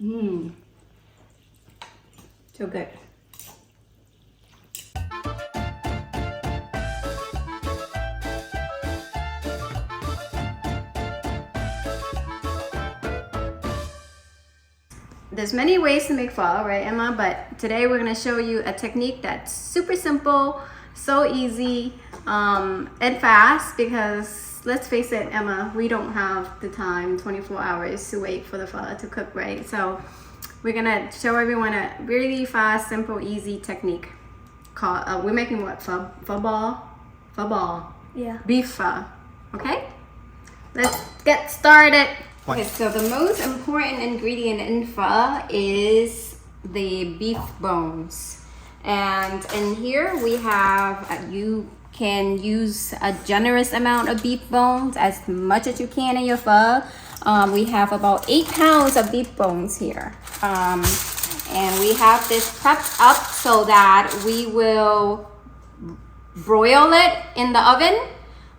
Mmm. So good. There's many ways to make pho, right, Emma? But today we're gonna show you a technique that's super simple, so easy, and fast, because let's face it, Emma, we don't have the time, 24 hours to wait for the pho to cook, right? So we're gonna show everyone a really fast, simple, easy technique called, we're making what, pho ball? Pho ball. Yeah. Beef pho, okay? Let's get started. What? Okay, so the most important ingredient in pho is the beef bones. And in here we have, you can use a generous amount of beef bones, as much as you can in your pho. We have about 8 pounds of beef bones here. And we have this prepped up so that we will broil it in the oven.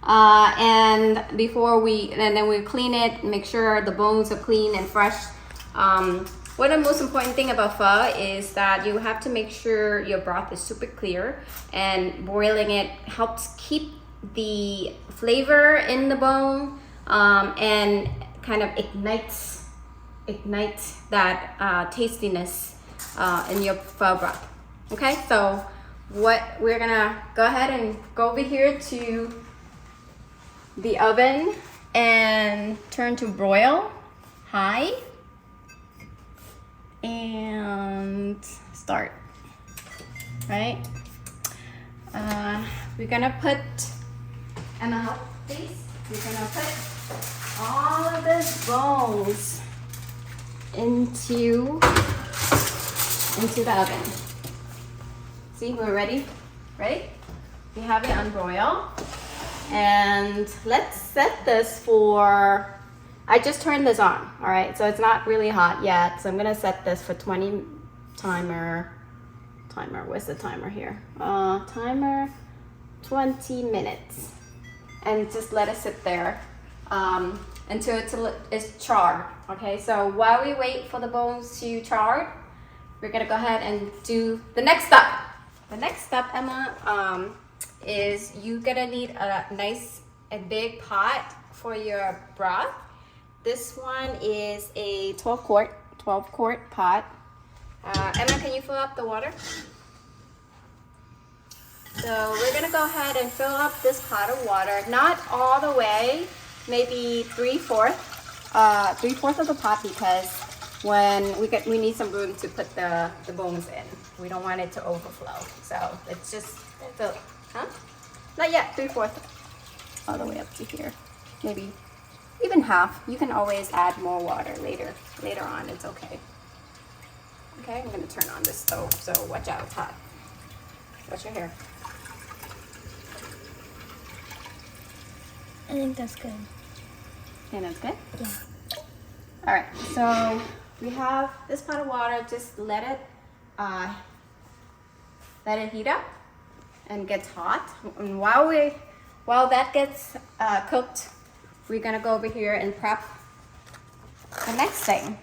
And then we clean it, make sure the bones are clean and fresh. One of the most important thing about pho is that you have to make sure your broth is super clear, and boiling it helps keep the flavor in the bone, and kind of ignites that tastiness in your pho broth. Okay, so what we're gonna go ahead and go over here to the oven and turn to broil high and start, right? We're gonna put, Emma, help please. We're gonna put all of these bones into the oven. See, we're ready, right? We have it on broil. And let's set this for, I just turned this on, all right? So it's not really hot yet. So I'm gonna set this for 20 timer, where's the timer here? Timer 20 minutes. And just let it sit there until it's charred, okay? So while we wait for the bones to char, we're gonna go ahead and do the next step. The next step, Emma, is you gonna need a nice and big pot for your broth. This one is a 12 quart pot. Emma, can you fill up the water? So we're gonna go ahead and fill up this pot of water, not all the way, maybe 3/4 of the pot, because when we need some room to put the bones in. We don't want it to overflow. So it's just fill. Huh? Not yet, 3/4 all the way up to here. Maybe even half. You can always add more water later on, it's okay. Okay, I'm gonna turn on the stove, so watch out, it's hot. Watch your hair. I think that's good. Okay, that's good? Yeah. All right, so we have this pot of water, just let it heat up and gets hot. And while that gets cooked, we're gonna go over here and prep the next thing.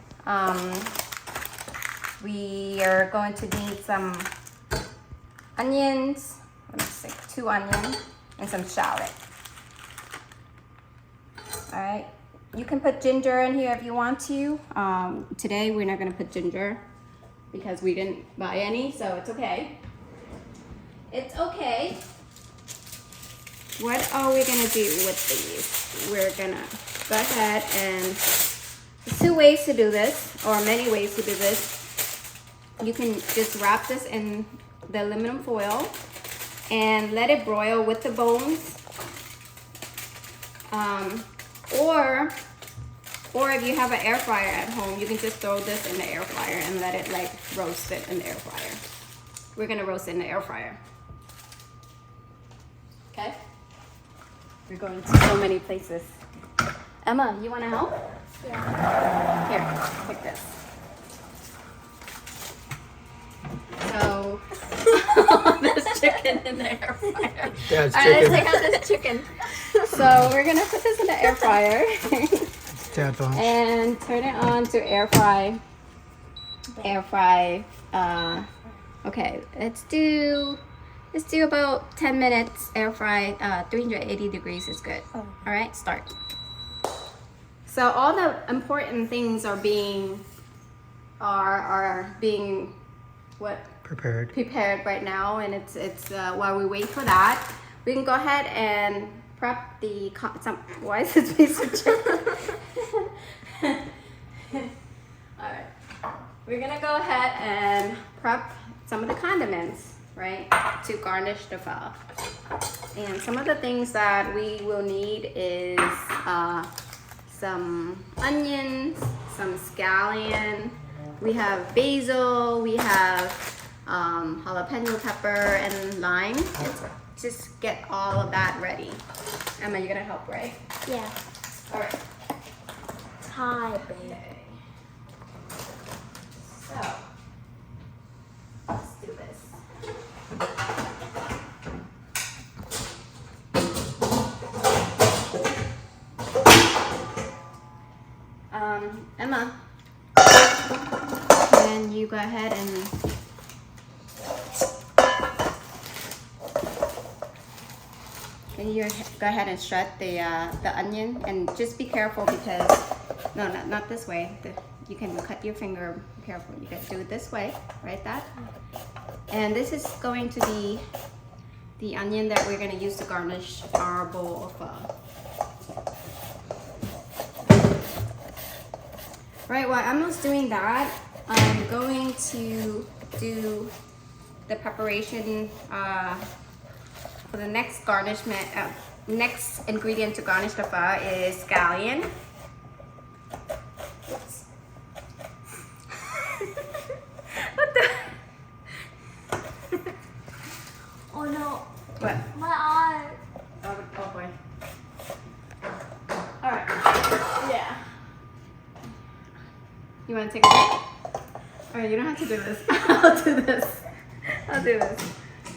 We are going to need some onions. Let me see, 2 onions and some shallot. All right, you can put ginger in here if you want to. Today we're not gonna put ginger because we didn't buy any, so it's okay. It's okay. What are we gonna do with these? We're gonna go ahead and, there's 2 ways to do this, or many ways to do this. You can just wrap this in the aluminum foil and let it broil with the bones. Or if you have an air fryer at home, you can just throw this in the air fryer and let it like roast it in the air fryer. We're gonna roast it in the air fryer. Okay? We're going to so many places. Emma, you wanna help? Yeah. Here, take this. So, there's chicken in the air fryer. Dad's All right, let's take out this chicken. So we're gonna put this in the air fryer Dad's lunch. and turn it on to air fry air fry. Okay, let's do about 10 minutes air fry. 380 degrees is good. Oh. All right, start. So all the important things are being what prepared right now, and it's while we wait for that, we can go ahead and prep the why is this piece of chicken? All right, we're gonna go ahead and prep some of the condiments, right, to garnish the pho. And some of the things that we will need is some onions, some scallion. We have basil, we have jalapeno pepper and lime. Let's just get all of that ready. Emma, you're gonna help, right? Yeah. All right. Hi, babe. Okay. So, let's do this. Emma, can you go ahead and shred the onion, and just be careful because not this way. You can cut your finger. Be careful. You can do it this way, right? That. And this is going to be the onion that we're going to use to garnish our bowl of pho. Right, while Emma's doing that, I'm going to do the preparation for the next garnishment. Next ingredient to garnish the pho is scallion. Oops. What the? Oh no. What? My eye. Oh boy. All right. Yeah. You want to take a break? All right, you don't have to do this. I'll do this.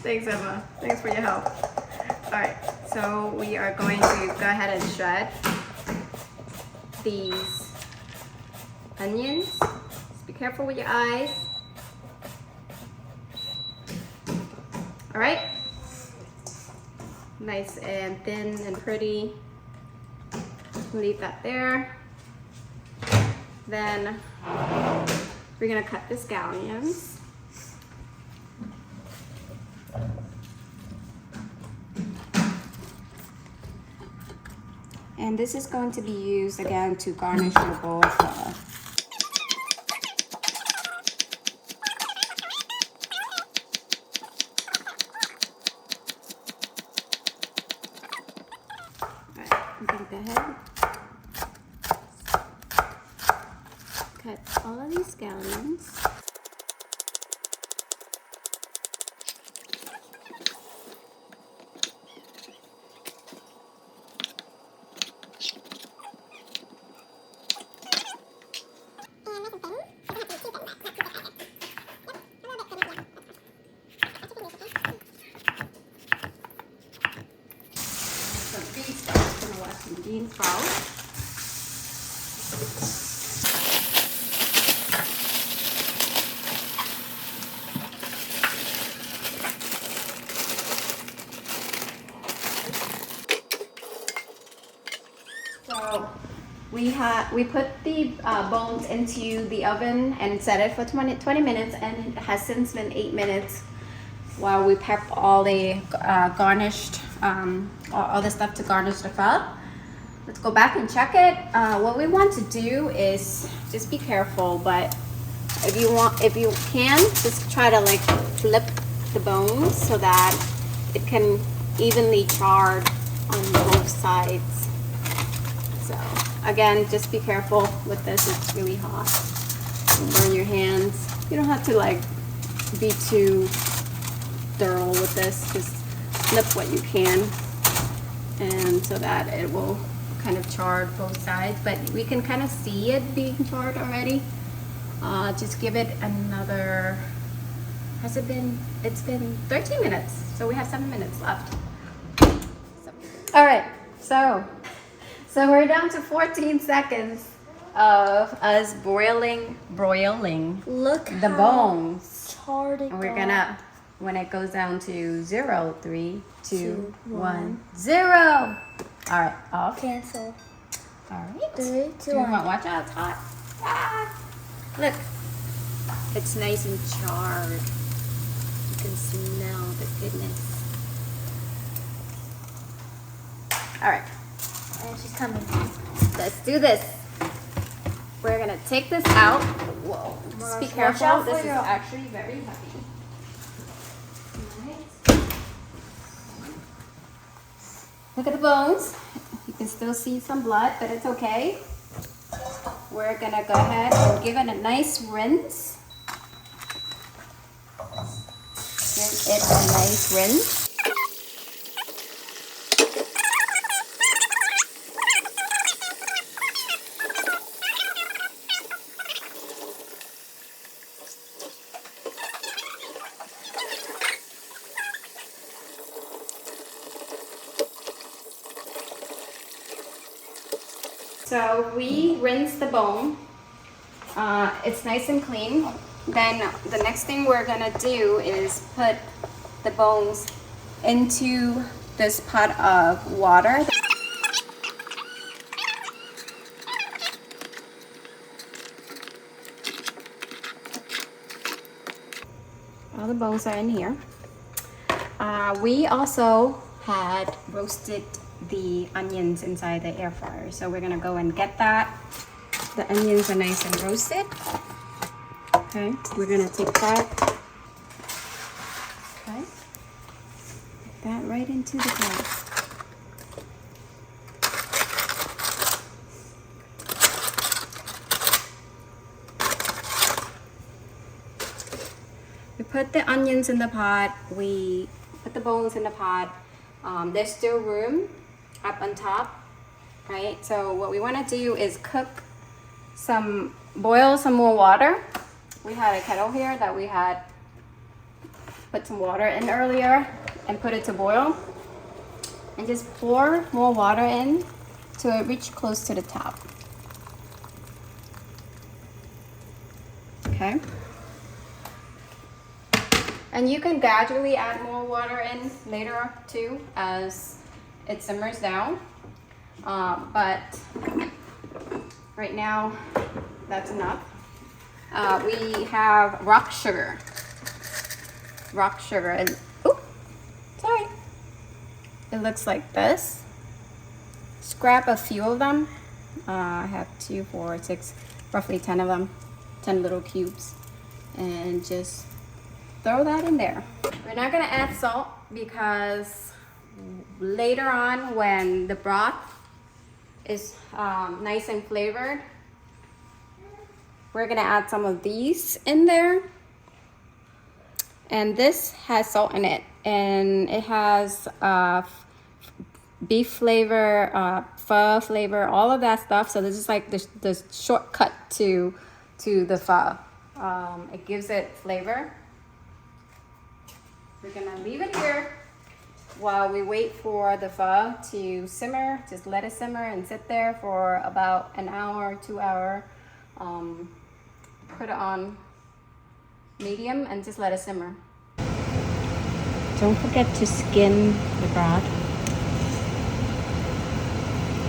Thanks, Emma. Thanks for your help. All right, so we are going to go ahead and shred these onions. Just be careful with your eyes. All right. Nice and thin and pretty. Leave that there. Then we're gonna cut the scallions. And this is going to be used again to garnish your bowl of pho. Alright, you can go ahead. Cut all of these scallions. Some bean sprouts. I'm gonna wash some bean sprouts. So we put the bones into the oven and set it for 20 minutes, and it has since been 8 minutes while we prep all the garnished, all the stuff to garnish the pho. Let's go back and check it. What we want to do is just be careful, but if you can, just try to like flip the bones so that it can evenly char on both sides. So again, just be careful with this. It's really hot. You'll burn your hands. You don't have to like be too thorough with this. Just flip what you can, and so that it will kind of char both sides. But we can kind of see it being charred already. Just give it another. Has it been? It's been 13 minutes. So we have 7 minutes left. All right. So we're down to 14 seconds. of us broiling Look the how bones. hard it And we're got. gonna, when it goes down to 0, 3, 2, Two, 1, one. 0. All right, off. Cancel. All right. 3, 2, 1. 1. Watch out, it's hot. Ah. Look, it's nice and charred. You can smell the goodness. All right, And she's coming. let's do this. We're gonna take this out. Whoa, just be Watch careful. out for This is your- actually very heavy. Alright. Look at the bones. You can still see some blood, but it's okay. We're gonna go ahead and give it a nice rinse. Give it a nice rinse. So we rinse the bone. It's nice and clean. Then the next thing we're gonna do is put the bones into this pot of water. All the bones are in here. We also had roasted the onions inside the air fryer, so we're gonna go and get that. The onions are nice and roasted. Okay, we're gonna take that. Okay, put that right into the glass. We put the onions in the pot. We put the bones in the pot. There's still room up on top, right? So what we want to do is boil some more water. We had a kettle here that we had put some water in earlier and put it to boil. And just pour more water in till it reach close to the top. Okay. And you can gradually add more water in later too as it simmers down. But right now, that's enough. We have rock sugar. Rock sugar, and oh, sorry. It looks like this. Scrap a few of them. I have 2, 4, 6, roughly 10 of them, 10 little cubes, and just throw that in there. We're not gonna add salt because later on when the broth is nice and flavored, we're gonna add some of these in there. And this has salt in it, and it has beef flavor, pho flavor, all of that stuff. So this is like the shortcut to the pho. It gives it flavor. We're gonna leave it here while we wait for the pho to simmer. Just let it simmer and sit there for about an hour, 2 hours. Put it on medium and just let it simmer. Don't forget to skim the broth.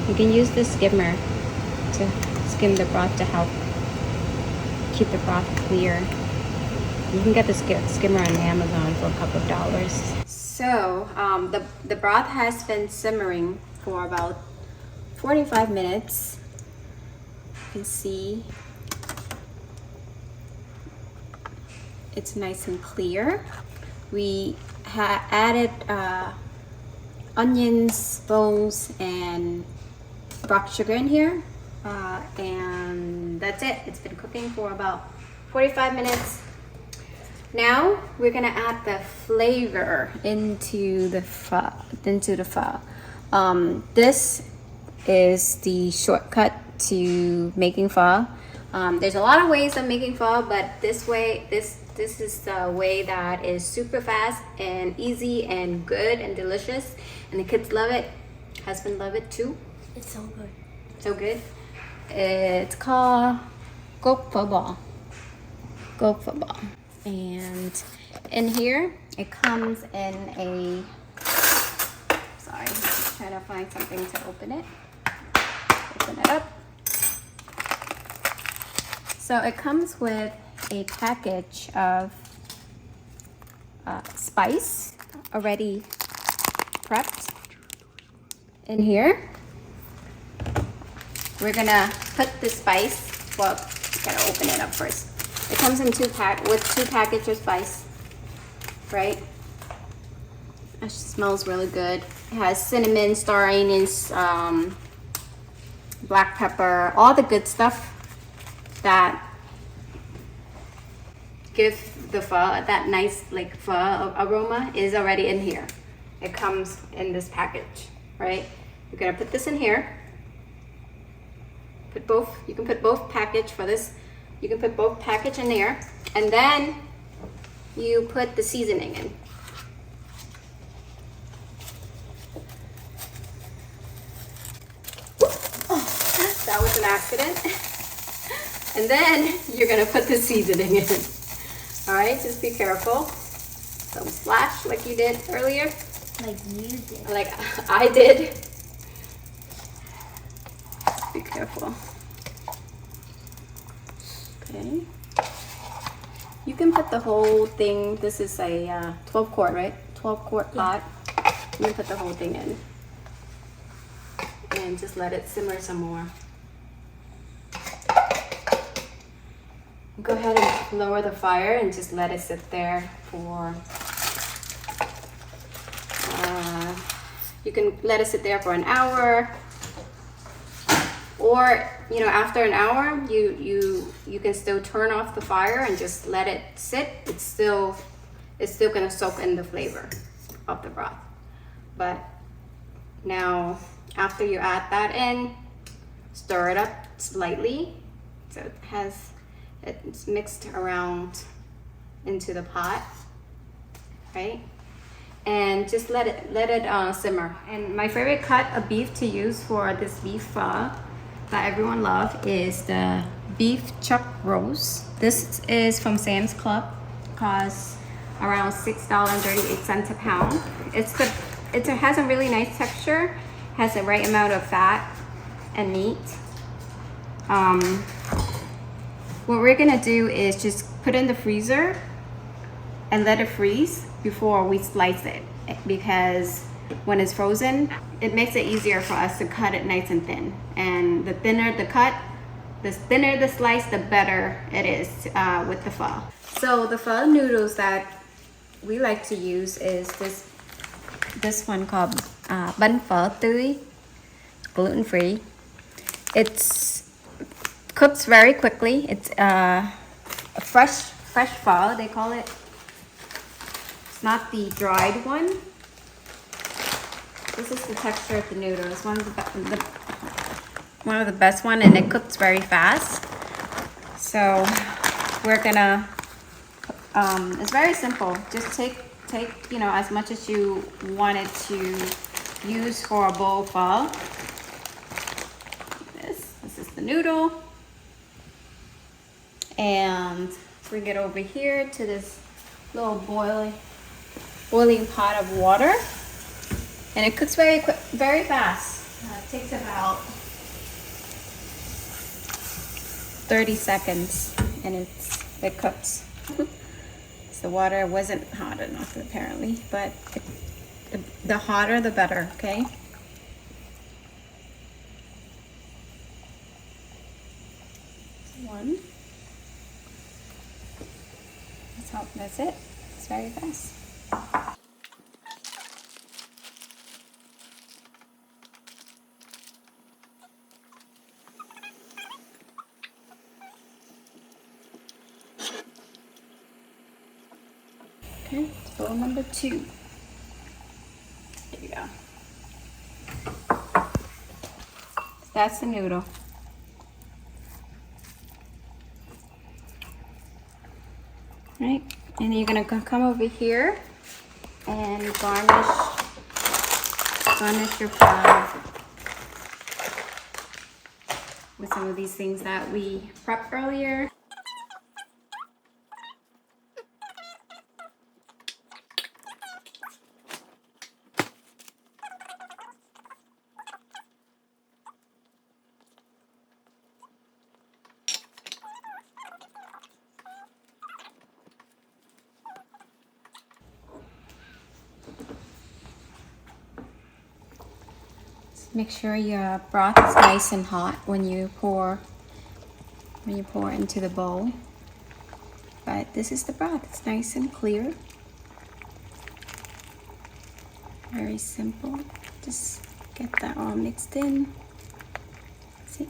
You can use the skimmer to skim the broth to help keep the broth clear. You can get the skimmer on Amazon for a couple of dollars. So the broth has been simmering for about 45 minutes. You can see it's nice and clear. We added onions, bones, and rock sugar in here, and that's it. It's been cooking for about 45 minutes. Now we're gonna add the flavor into the pho. This is the shortcut to making pho. There's a lot of ways of making pho, but this is the way that is super fast and easy and good and delicious, and the kids love it. Husband love it too. It's so good. So good. It's called Gok Pho Ball. Gok Pho Ball. And in here, it comes in a, sorry, I'm just trying to find something to open it. Open it up. So it comes with a package of spice already prepped in here. We're gonna put the spice, well, gotta open it up first. It comes in with two packages of spice, right? It smells really good. It has cinnamon, star anise, black pepper, all the good stuff that give the pho that nice like pho aroma is already in here. It comes in this package, right? You're gonna put this in here. Put both, you can put both package for this. You can put both package in there, and then you put the seasoning in. Oh, that was an accident. And then you're gonna put the seasoning in. All right, just be careful. Don't splash like you did earlier. Like you did. Like I did. Be careful. Okay. You can put the whole thing. This is a 12 quart, right? 12 quart pot. You can put the whole thing in. And just let it simmer some more. Go ahead and lower the fire and just let it sit there for, you can let it sit there for an hour, or you know, after an hour you can still turn off the fire and just let it sit. It's still gonna soak in the flavor of the broth. But now after you add that in, stir it up slightly so it's mixed around into the pot, right? And just let it simmer. And my favorite cut of beef to use for this beef pho that everyone loves is the beef chuck roast. This is from Sam's Club. Costs around $6.38 a pound. It has a really nice texture, has the right amount of fat and meat. What we're gonna do is just put it in the freezer and let it freeze before we slice it, because when it's frozen, it makes it easier for us to cut it nice and thin. And the thinner the cut, the thinner the slice, the better it is with the pho. So the pho noodles that we like to use is this one called Bánh Phở Tươi, gluten-free. It's cooks very quickly. It's a fresh pho, they call it. It's not the dried one. This is the texture of the noodles. One of the best one, and it cooks very fast. So we're gonna. It's very simple. Just take you know, as much as you wanted to use for a bowl pho. This is the noodle. And bring it over here to this little boiling pot of water, and it cooks very quick, very fast. It takes about 30 seconds, and it cooks. So the water wasn't hot enough apparently, but the hotter the better. Okay. One. That's it. It's very fast. Okay, bowl number 2. There you go. That's the noodle. Right, and you're gonna come over here and garnish your pho with some some of these things that we prepped earlier. Make sure your broth is nice and hot when you pour into the bowl. But this is the broth. It's nice and clear. Very simple. Just get that all mixed in. See?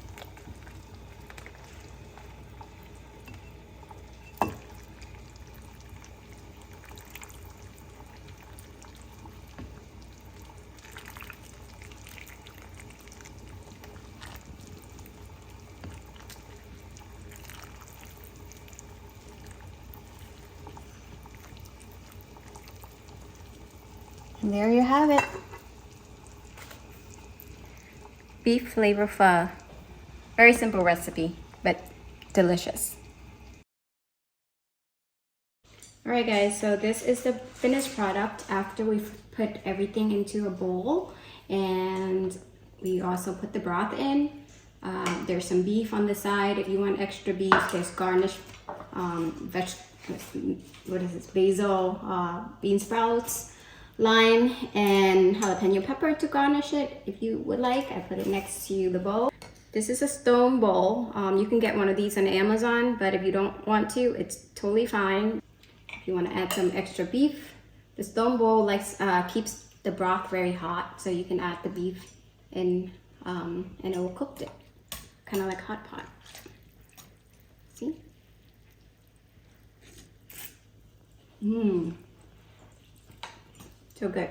And there you have it. Beef flavor pho. Very simple recipe, but delicious. Alright guys, so this is the finished product after we've put everything into a bowl, and we also put the broth in. There's some beef on the side. If you want extra beef, there's garnish what is this? Basil, bean sprouts, lime, and jalapeno pepper to garnish it if you would like. I put it next to the bowl. This is a stone bowl. You can get one of these on Amazon, but if you don't want to, it's totally fine. If you want to add some extra beef, the stone bowl keeps the broth very hot, so you can add the beef in and it will cook it, kind of like hot pot. See? So good.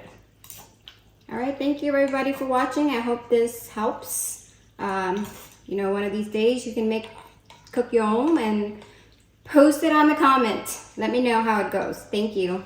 All right, thank you everybody for watching. I hope this helps. You know, one of these days you can cook your own and post it on the comment. Let me know how it goes. Thank you.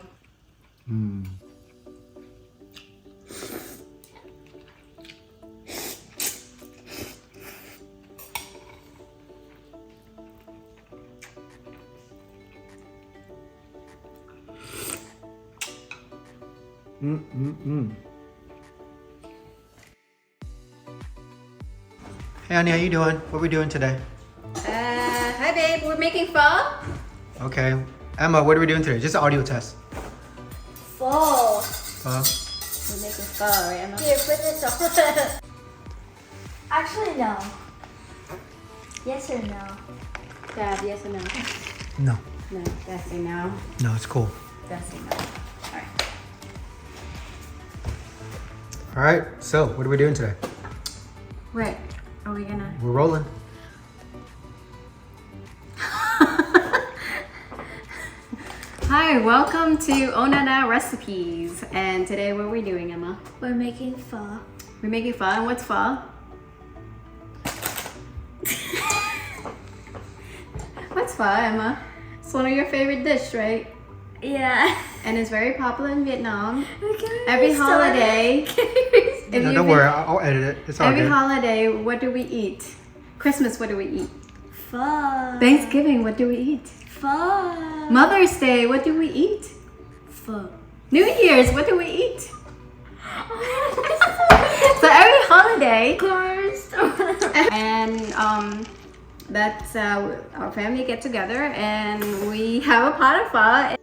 Hey honey, how you doing? What are we doing today? Hi babe, we're making pho. Okay. Emma, what are we doing today? Just an audio test. Pho. We're making pho, right Emma? Here, put this on. Actually, no. Yes or no? Dad, yes or no? No. No, Dad say no. No, it's cool. Dad say no. Alright. Alright, so what are we doing today? Wait, are we gonna... We're rolling. Hi, welcome to Onana Recipes. And today what are we doing, Emma? We're making pho. We're making pho, and what's pho? What's pho, Emma? It's one of your favorite dishes, right? Yeah. And it's very popular in Vietnam. Okay, Every holiday. No, don't worry, I'll edit it. It's all Every good. holiday, what do we eat? Christmas, what do we eat? Pho. Thanksgiving, what do we eat? Pho. Mother's Day, what do we eat? Pho. New Year's, what do we eat? So every holiday, and that's our family get together and we have a pot of pho.